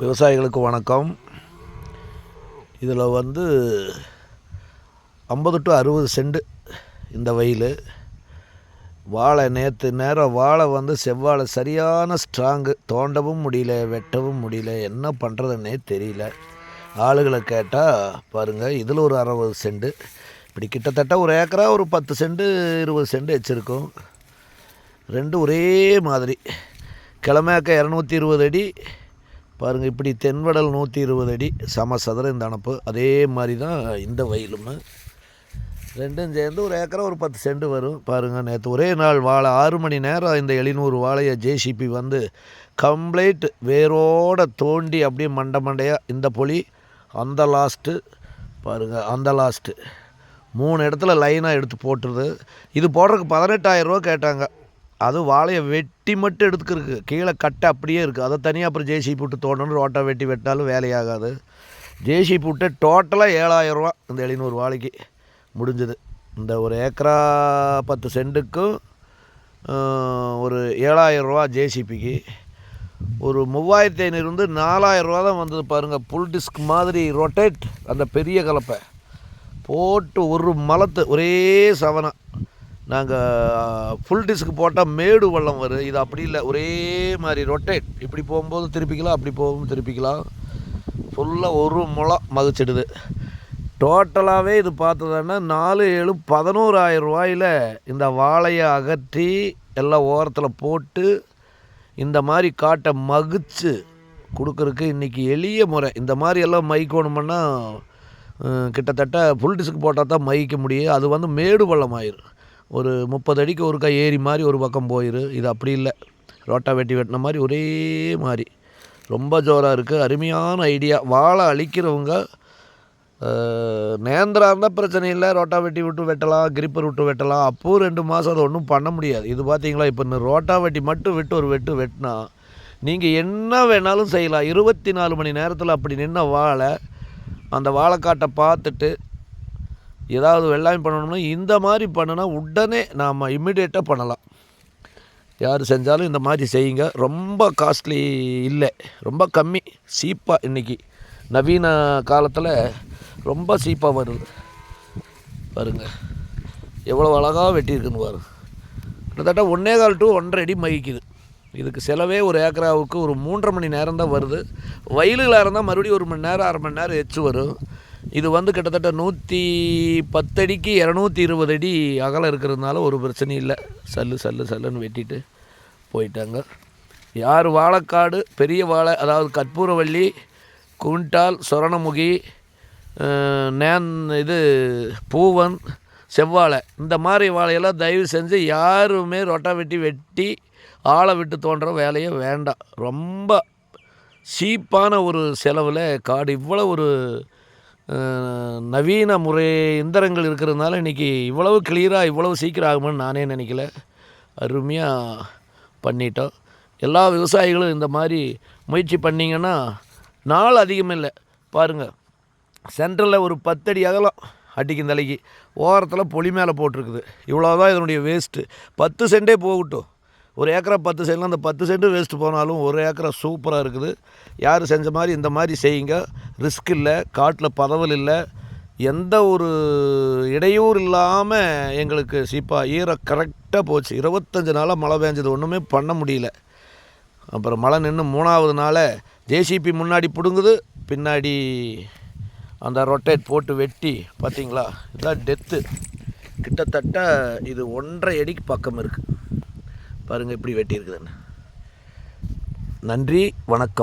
விவசாயிகளுக்கு வணக்கம். இதில் 50 to 60 சென்ட் இந்த வயல். வாழை நேற்று நேரம் வாழை செவ்வாழை சரியான ஸ்ட்ராங்கு. தோண்டவும் முடியல, வெட்டவும் முடியல, என்ன பண்ணுறதுன்னே தெரியல. ஆளுகளை கேட்டால் பாருங்கள், இதில் ஒரு 60 சென்ட், இப்படி கிட்டத்தட்ட ஒரு ஏக்கரா ஒரு 10 சென்ட் 20 சென்ட் வச்சுருக்கோம். ரெண்டும் ஒரே மாதிரி. கிழமேக்க 220 அடி பாருங்கள், இப்படி தென்வடல் 120 அடி சமசதுரம் இந்த அணப்பு. அதே மாதிரி தான் இந்த வயலும். ரெண்டும் சேர்ந்து ஒரு ஏக்கரா ஒரு 10 சென்ட் வரும். பாருங்கள், நேற்று ஒரே நாள் வாழை 6 மணி நேரம் இந்த 700 வாழையை ஜேசிபி கம்ப்ளீட் வேரோடு தோண்டி அப்படியே மண்டையாக இந்த பொலி அந்த லாஸ்ட்டு பாருங்கள், அந்த லாஸ்ட்டு 3 இடத்துல லைனாக எடுத்து போட்டுருது. இது போடுறதுக்கு 18,000 ரூபா கேட்டாங்க. அது வாழையை வெட்டி மட்டும் எடுத்துக்கிறதுக்கு, கீழே கட்டை அப்படியே இருக்குது. அதை தனியாக அப்புறம் ஜேசிபி விட்டு தோண்டணும். ரோட்டா வெட்டி வெட்டாலும் வேலையாகாது. ஜேசிபி விட்டு டோட்டலாக 7,000 ரூபா இந்த 700 வாழைக்கு முடிஞ்சுது. இந்த ஒரு ஏக்கரா 10 சென்ட்டுக்கும் ஒரு 7,000 ரூபா ஜேசிபிக்கு. ஒரு 3,500 4,000 ரூபா தான் வந்தது பாருங்கள். புல் டிஸ்க் மாதிரி ரொட்டேட் அந்த பெரிய கலப்பை போட்டு ஒரு மலத்து ஒரே சவனம். நாங்கள் ஃபுல் டிஸ்க்கு போட்டால் மேடு வெள்ளம் வரும். இது அப்படி இல்லை, ஒரே மாதிரி ரொட்டேட். இப்படி போகும்போது திருப்பிக்கலாம், அப்படி போகும்போது திருப்பிக்கலாம். ஃபுல்லாக ஒரு முளம் மகிச்சிடுது. டோட்டலாகவே இது பார்த்ததுன்னா 4, 7, 11,000 ரூபாயில் இந்த வாழையை அகற்றி எல்லாம் ஓரத்தில் போட்டு இந்த மாதிரி காட்டை மகிச்சு கொடுக்குறதுக்கு இன்றைக்கி எளிய முறை. இந்த மாதிரி எல்லாம் மைக்கணுமுன்னா கிட்டத்தட்ட ஃபுல் டிஸ்க்கு போட்டால் தான் மயிக்க முடியும். அது மேடு வெள்ளம் ஆயிரும். ஒரு 30 அடிக்கு ஒருக்கா ஏரி மாதிரி ஒரு பக்கம் போயிடும். இது அப்படி இல்லை, ரோட்டா வெட்டி வெட்டின மாதிரி ஒரே மாதிரி ரொம்ப ஜோராக இருக்குது. அருமையான ஐடியா. வாழை அழிக்கிறவங்க நேந்திரா இருந்தால் பிரச்சனை இல்லை, ரோட்டா வெட்டி விட்டு வெட்டலாம், கிரிப்பர் விட்டு வெட்டலாம். அப்போது 2 மாதம் அது ஒன்றும் பண்ண முடியாது. இது பார்த்தீங்களா, இப்போ இந்த ரோட்டா வெட்டி மட்டும் விட்டு ஒரு வெட்டினா நீங்கள் என்ன வேணாலும் செய்யலாம். 24 மணி நேரத்தில் அப்படி நின்ன வாழை அந்த வாழைக்காட்டை பார்த்துட்டு ஏதாவது வெள்ளாமை பண்ணணும்னா இந்த மாதிரி பண்ணினா உடனே நாம் இம்மிடியேட்டாக பண்ணலாம். யார் செஞ்சாலும் இந்த மாதிரி செய்யுங்க. ரொம்ப காஸ்ட்லி இல்லை, ரொம்ப கம்மி, சீப்பாக. இன்றைக்கி நவீன காலத்தில் ரொம்ப சீப்பாக வருது. பாருங்கள் எவ்வளோ அழகாக வெட்டியிருக்குன்னு பாருங்க. கிட்டத்தட்ட 1.25 to 1.5 அடி மகிக்குது. இதுக்கு செலவே ஒரு ஏக்கராவுக்கு ஒரு 3.5 மணி நேரம் தான் வருது. வயலுகளாக இருந்தால் மறுபடியும் 1 மணி நேரம் 1/2 மணி நேரம் எச்சு வரும். இது கிட்டத்தட்ட 110 அடிக்கு 220 அடி அகலம் இருக்கிறதுனால ஒரு பிரச்சனையும் இல்லை. சல்லுன்னு வெட்டிட்டு போயிட்டாங்க. யார் வாழைக்காடு பெரிய வாழை, அதாவது கற்பூரவள்ளி, குண்டால், சொரணமுகி, இது பூவன், செவ்வாழை, இந்த மாதிரி வாழையெல்லாம் தயவு செஞ்சு யாருமே ரொட்டா வெட்டி ஆளை விட்டு தோன்ற வேலையே வேண்டாம். ரொம்ப சீப்பான ஒரு செலவில் காடு இவ்வளோ ஒரு நவீன முறை இயந்திரங்கள் இருக்கிறதுனால இன்றைக்கி இவ்வளவு கிளியராக இவ்வளவு சீக்கிரம் ஆகுமான்னு நானே நினைக்கல. அருமையாக பண்ணிட்டோம். எல்லா விவசாயிகளும் இந்த மாதிரி முயற்சி பண்ணிங்கன்னா நாள் அதிகமாக இல்லை. பாருங்கள், சென்ட்ரலில் ஒரு 10 அடி அகலம் அடிக்கும் தலைக்கு, ஓரத்தில் பொலி மேலே போட்டிருக்குது. இவ்வளோதான் இதனுடைய வேஸ்ட்டு. 10 சென்டே போகட்டும். ஒரு ஏக்கரா 10 சென்ட்லாம் அந்த 10 சென்ட் வேஸ்ட்டு போனாலும் ஒரு ஏக்கரா சூப்பராக இருக்குது. யார் செஞ்ச மாதிரி இந்த மாதிரி செய்யுங்க. ரிஸ்க் இல்லை, காட்டில் பதவல் இல்லை, எந்த ஒரு இடையூறு இல்லாமல் எங்களுக்கு சீப்பாக ஈரம் கரெக்டாக போச்சு. 25 நாளாக மழை பெஞ்சது, ஒன்றுமே பண்ண முடியல. அப்புறம் மழை நின்று 3ஆவது நாள் ஜேசிபி முன்னாடி பிடுங்குது, பின்னாடி அந்த ரொட்டேட் போட்டு வெட்டி. பார்த்தீங்களா, இதுதான் டெத்து. கிட்டத்தட்ட இது 1.5 அடிக்கு பக்கம் இருக்குது. பாருங்கள் இப்படி வெட்டி இருக்குதுன்னு. நன்றி, வணக்கம்.